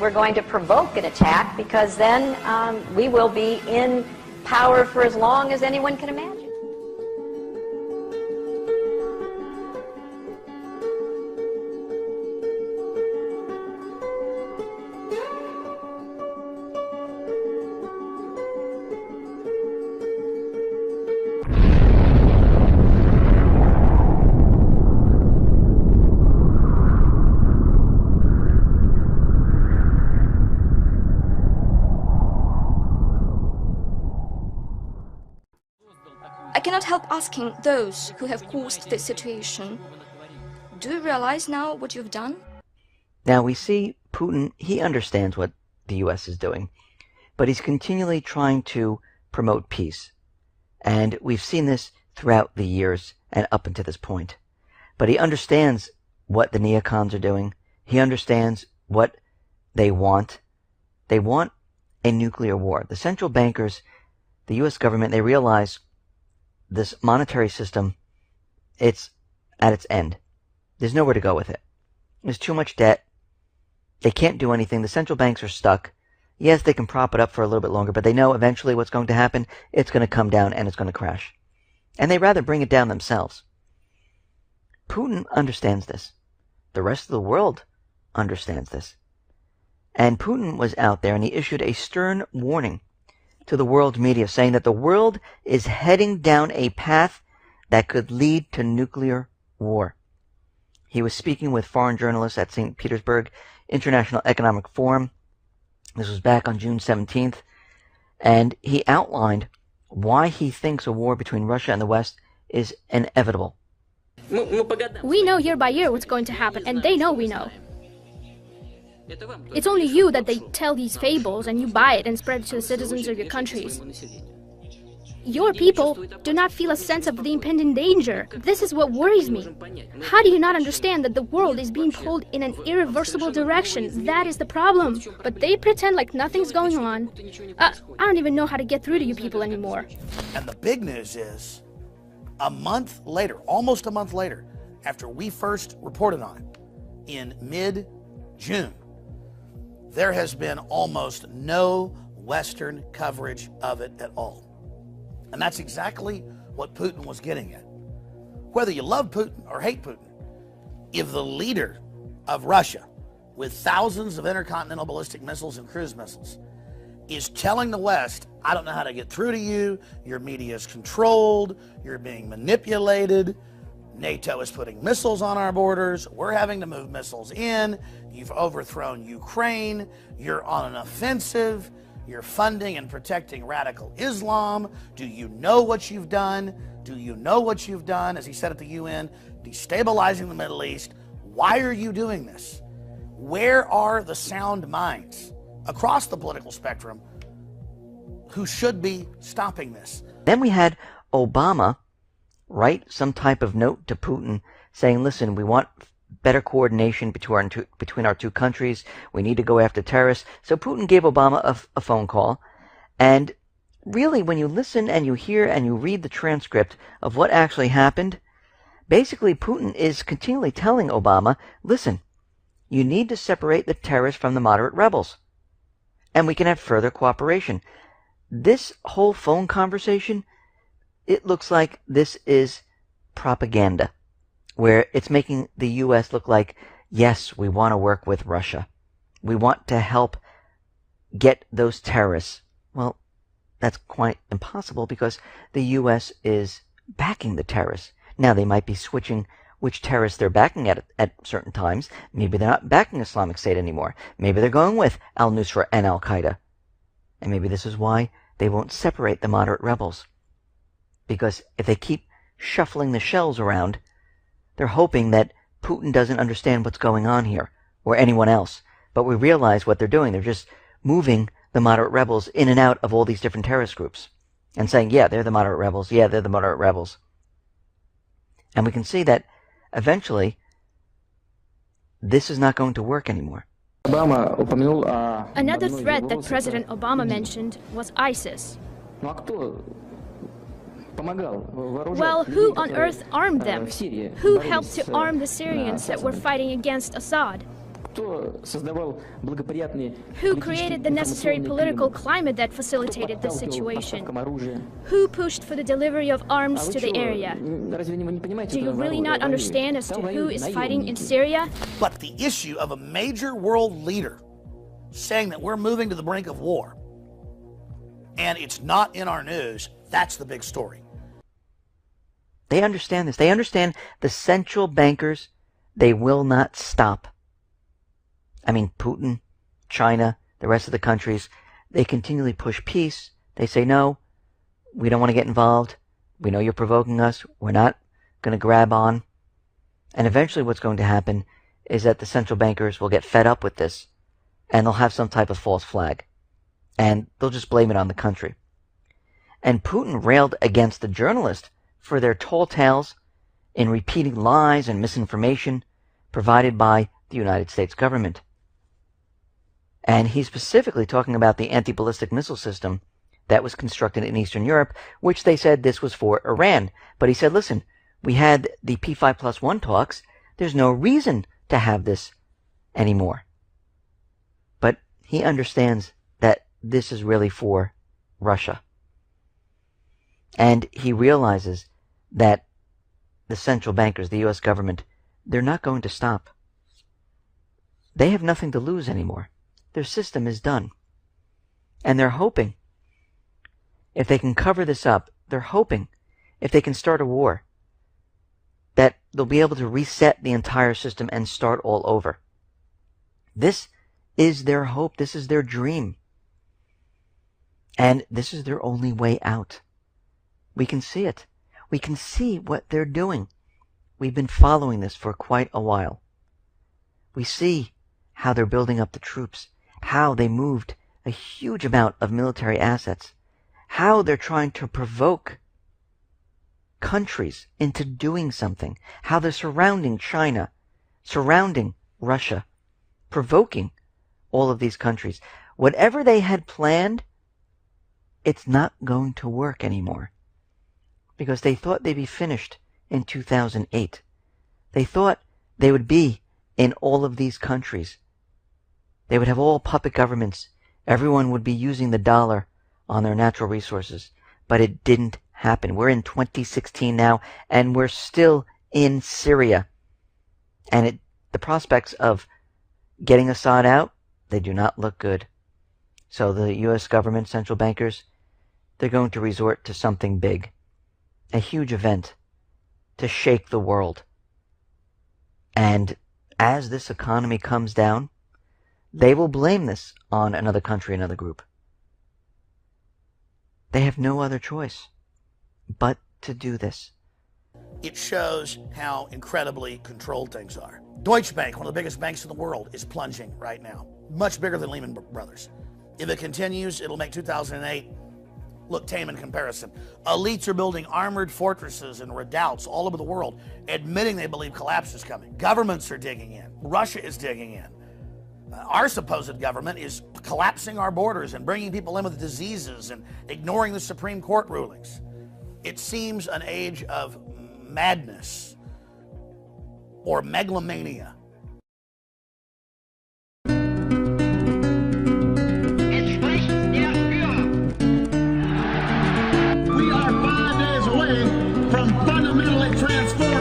We're going to provoke an attack because then we will be in power for as long as anyone can imagine. I cannot help asking those who have caused this situation, do you realize now what you've done? Now we see Putin, he understands what the U.S. is doing, but he's continually trying to promote peace. And we've seen this throughout the years and up until this point. But he understands what the neocons are doing. He understands what they want. They want a nuclear war. The central bankers, the U.S. government, they realize this monetary system, it's at its end. There's nowhere to go with it. There's too much debt. They can't do anything. The central banks are stuck. Yes, they can prop it up for a little bit longer, but they know eventually what's going to happen. It's going to come down and it's going to crash. And they'd rather bring it down themselves. Putin understands this. The rest of the world understands this. And Putin was out there and he issued a stern warning to the world media, saying that the world is heading down a path that could lead to nuclear war. He was speaking with foreign journalists at St. Petersburg International Economic Forum. This was back on June 17th. And he outlined why he thinks a war between Russia and the West is inevitable. We know year by year what's going to happen, and they know we know. It's only you that they tell these fables and you buy it and spread it to the citizens of your countries. Your people do not feel a sense of the impending danger. This is what worries me. How do you not understand that the world is being pulled in an irreversible direction? That is the problem. But they pretend like nothing's going on. I don't even know how to get through to you people anymore. And the big news is, a month later, almost a month later, after we first reported on it, in mid-June, there has been almost no Western coverage of it at all. And that's exactly what Putin was getting at. Whether you love Putin or hate Putin, if the leader of Russia, with thousands of intercontinental ballistic missiles and cruise missiles, is telling the West, I don't know how to get through to you, your media is controlled, you're being manipulated, NATO is putting missiles on our borders, we're having to move missiles in, you've overthrown Ukraine, you're on an offensive, you're funding and protecting radical Islam, do you know what you've done? Do you know what you've done? As he said at the UN, destabilizing the Middle East. Why are you doing this? Where are the sound minds across the political spectrum who should be stopping this? Then we had Obama write some type of note to Putin saying, listen, we want better coordination between our two countries. We need to go after terrorists. So Putin gave Obama a phone call. And really, when you listen and you hear and you read the transcript of what actually happened, basically Putin is continually telling Obama, listen, you need to separate the terrorists from the moderate rebels. And we can have further cooperation. This whole phone conversation, it looks like this is propaganda, where it's making the U.S. look like, yes, we want to work with Russia. We want to help get those terrorists. Well, that's quite impossible because the U.S. is backing the terrorists. Now, they might be switching which terrorists they're backing at certain times. Maybe they're not backing Islamic State anymore. Maybe they're going with al-Nusra and al-Qaeda. And maybe this is why they won't separate the moderate rebels. Because if they keep shuffling the shells around, they're hoping that Putin doesn't understand what's going on here, or anyone else. But we realize what they're doing. They're just moving the moderate rebels in and out of all these different terrorist groups. And saying, yeah, they're the moderate rebels. Yeah, they're the moderate rebels. And we can see that eventually, this is not going to work anymore. Another threat that President Obama mentioned was ISIS. Well, who on earth armed them? Who helped to arm the Syrians that were fighting against Assad? Who created the necessary political climate that facilitated this situation? Who pushed for the delivery of arms to the area? Do you really not understand as to who is fighting in Syria? But the issue of a major world leader saying that we're moving to the brink of war, and it's not in our news, that's the big story. They understand this. They understand the central bankers, they will not stop. I mean, Putin, China, the rest of the countries, they continually push peace. They say, no, we don't want to get involved. We know you're provoking us. We're not going to grab on. And eventually what's going to happen is that the central bankers will get fed up with this, and they'll have some type of false flag. And they'll just blame it on the country. And Putin railed against the journalists for their tall tales in repeating lies and misinformation provided by the United States government. And he's specifically talking about the anti-ballistic missile system that was constructed in Eastern Europe, which they said this was for Iran. But he said, listen, we had the P5+1 talks. There's no reason to have this anymore. But he understands that this is really for Russia. And he realizes that the central bankers, the U.S. government, they're not going to stop. They have nothing to lose anymore. Their system is done. And they're hoping, if they can cover this up, they're hoping, if they can start a war, that they'll be able to reset the entire system and start all over. This is their hope. This is their dream. And this is their only way out. We can see it. We can see what they're doing. We've been following this for quite a while. We see how they're building up the troops, how they moved a huge amount of military assets, how they're trying to provoke countries into doing something, how they're surrounding China, surrounding Russia, provoking all of these countries. Whatever they had planned, it's not going to work anymore. Because they thought they'd be finished in 2008. They thought they would be in all of these countries. They would have all puppet governments. Everyone would be using the dollar on their natural resources. But it didn't happen. We're in 2016 now, and we're still in Syria. And the prospects of getting Assad out, they do not look good. So the U.S. government, central bankers, they're going to resort to something big. A huge event to shake the world. And as this economy comes down, they will blame this on another country, another group. They have no other choice but to do this. It shows how incredibly controlled things are. Deutsche Bank, one of the biggest banks in the world, is plunging right now. Much bigger than Lehman Brothers. If it continues, it'll make 2008 look tame in comparison. Elites are building armored fortresses and redoubts all over the world, admitting they believe collapse is coming. Governments are digging in. Russia is digging in. Our supposed government is collapsing our borders and bringing people in with diseases and ignoring the Supreme Court rulings. It seems an age of madness or megalomania. We are 5 days away from fundamentally transforming